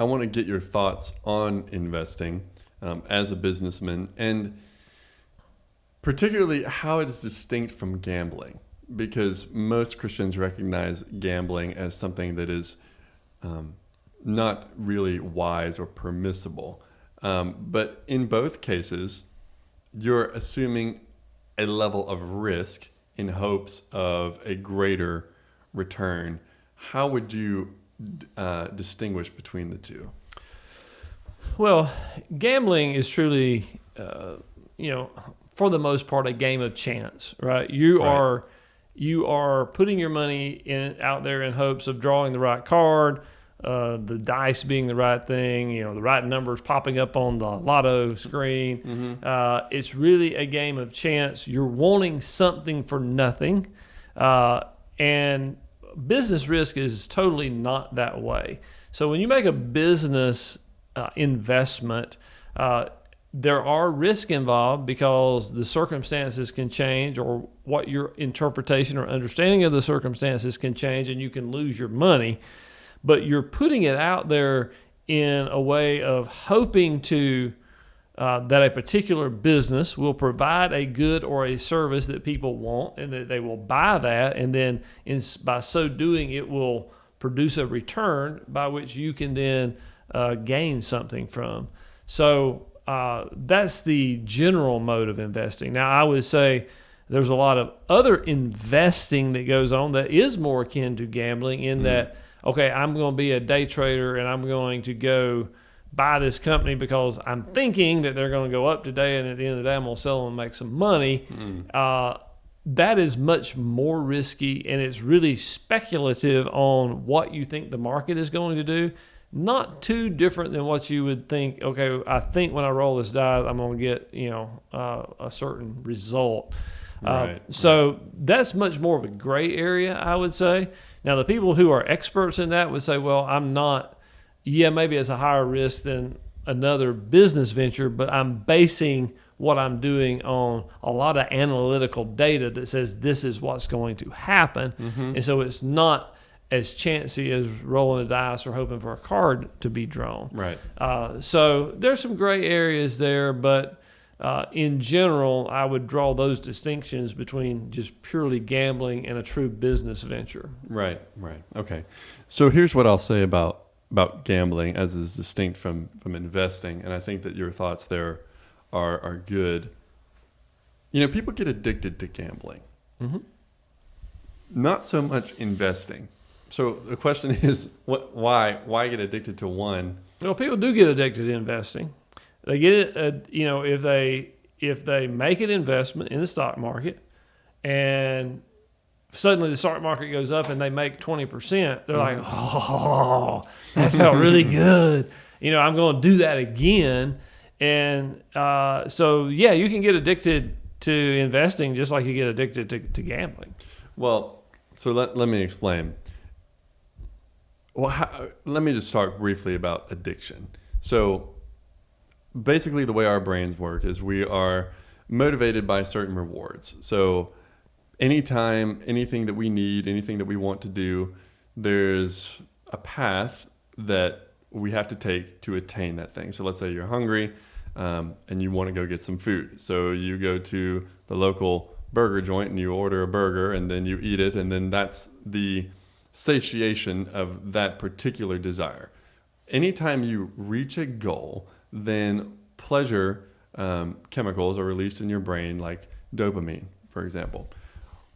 I want to get your thoughts on investing as a businessman, and particularly how it is distinct from gambling, because most Christians recognize gambling as something that is not really wise or permissible. But in both cases, you're assuming a level of risk in hopes of a greater return. How would you distinguish between the two? Well, gambling is truly, for the most part, a game of chance, right? You are putting your money out there in hopes of drawing the right card, the dice being the right thing, the right numbers popping up on the lotto screen. Mm-hmm. It's really a game of chance. You're wanting something for nothing, and business risk is totally not that way. So when you make a business investment, there are risks involved because the circumstances can change, or what your interpretation or understanding of the circumstances can change, and you can lose your money. But you're putting it out there in a way of hoping to that a particular business will provide a good or a service that people want, and that they will buy that, and then by so doing, it will produce a return by which you can then gain something from. So that's the general mode of investing. Now, I would say there's a lot of other investing that goes on that is more akin to gambling in that, okay, I'm going to be a day trader and I'm going to go buy this company because I'm thinking that they're going to go up today, and at the end of the day, I'm going to sell them and make some money. That is much more risky, and it's really speculative on what you think the market is going to do. Not too different than what you would think, okay, I think when I roll this die, I'm going to get, a certain result. So that's much more of a gray area, I would say. Now, the people who are experts in that would say, well, I'm not, maybe it's a higher risk than another business venture, but I'm basing what I'm doing on a lot of analytical data that says this is what's going to happen. Mm-hmm. And so it's not as chancy as rolling the dice or hoping for a card to be drawn. Right. So there's some gray areas there, but in general, I would draw those distinctions between just purely gambling and a true business venture. Right. Okay. So here's what I'll say about gambling as is distinct from investing, and I think that your thoughts there are good. People get addicted to gambling. Mm-hmm. Not so much investing. So the question is, why get addicted to one? Well, people do get addicted to investing. They get it, if they make an investment in the stock market, and suddenly the stock market goes up and they make 20%, they're like, oh, that felt really good. I'm going to do that again. And you can get addicted to investing just like you get addicted to gambling. Well, so let me explain. Well, let me just talk briefly about addiction. So basically the way our brains work is we are motivated by certain rewards. So anytime, anything that we need, anything that we want to do, there's a path that we have to take to attain that thing. So let's say you're hungry and you want to go get some food. So you go to the local burger joint and you order a burger, and then you eat it, and then that's the satiation of that particular desire. Anytime you reach a goal, then pleasure chemicals are released in your brain, like dopamine, for example.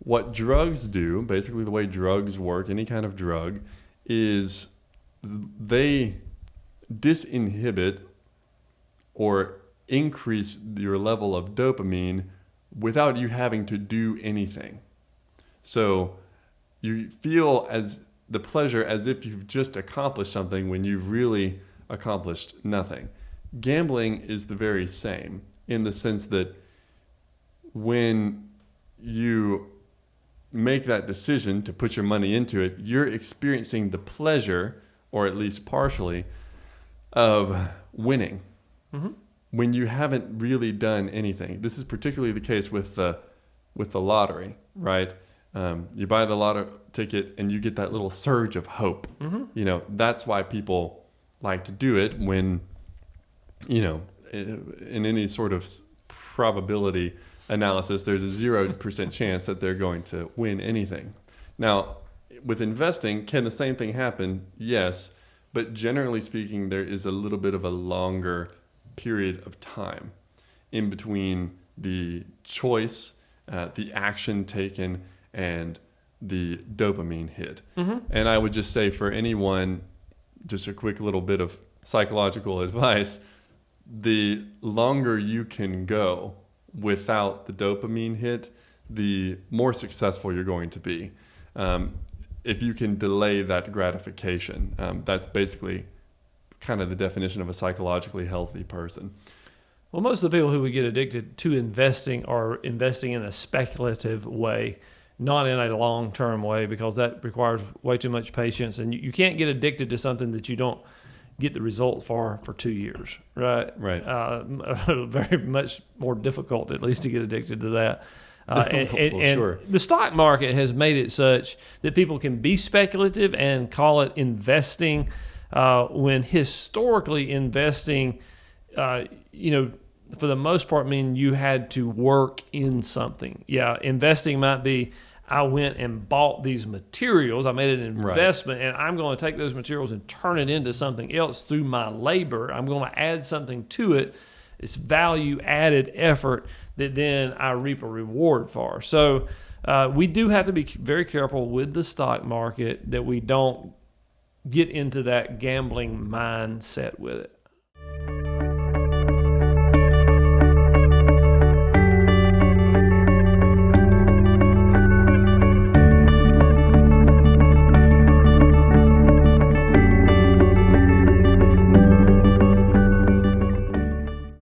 What drugs do, basically the way drugs work, any kind of drug, is they disinhibit or increase your level of dopamine without you having to do anything. So you feel as the pleasure as if you've just accomplished something when you've really accomplished nothing. Gambling is the very same, in the sense that when you make that decision to put your money into it, you're experiencing the pleasure, or at least partially, of winning. Mm-hmm. When you haven't really done anything. This is particularly the case with the lottery, right? You buy the lotto ticket and you get that little surge of hope. Mm-hmm. That's why people like to do it when, in any sort of probability analysis, there's a 0% chance that they're going to win anything. Now, with investing, can the same thing happen? Yes. But generally speaking, there is a little bit of a longer period of time in between the choice, the action taken, and the dopamine hit. Mm-hmm. And I would just say for anyone, just a quick little bit of psychological advice, the longer you can go without the dopamine hit, the more successful you're going to be. If you can delay that gratification, that's basically kind of the definition of a psychologically healthy person. Well, most of the people who would get addicted to investing are investing in a speculative way, not in a long-term way, because that requires way too much patience. And you can't get addicted to something that you don't get the result for 2 years, right? Right. Very much more difficult, at least, to get addicted to that. And sure. The stock market has made it such that people can be speculative and call it investing, when historically investing, for the most part, mean you had to work in something. Yeah, investing might be, I went and bought these materials. I made an investment, and I'm going to take those materials and turn it into something else through my labor. I'm going to add something to it. It's value-added effort that then I reap a reward for. So we do have to be very careful with the stock market that we don't get into that gambling mindset with it.